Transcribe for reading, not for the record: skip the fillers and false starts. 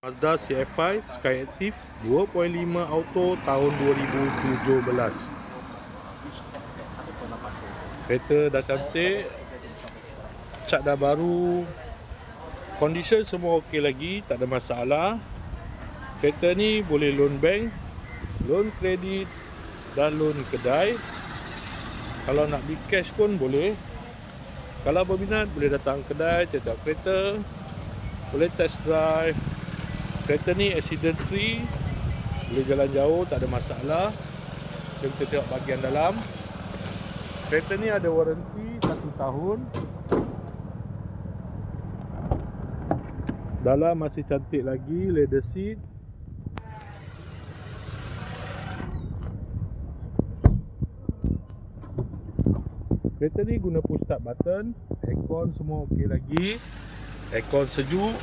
Mazda CX-5 Skyactiv 2.5 Auto tahun 2017. Kereta dah cantik, cat dah baru, condition semua okey lagi, tak ada masalah. Kereta ni boleh loan bank, loan kredit dan loan kedai. Kalau nak beli cash pun boleh. Kalau berminat boleh datang kedai, tengok kereta, boleh test drive. Kereta ni accident free, boleh jalan jauh, tak ada masalah. Jom kita tengok bahagian dalam. Kereta ni ada waranti 1 tahun. Dalam masih cantik lagi, leather seat. Kereta ni guna push start button. Aircon semua okey lagi. Aircon sejuk.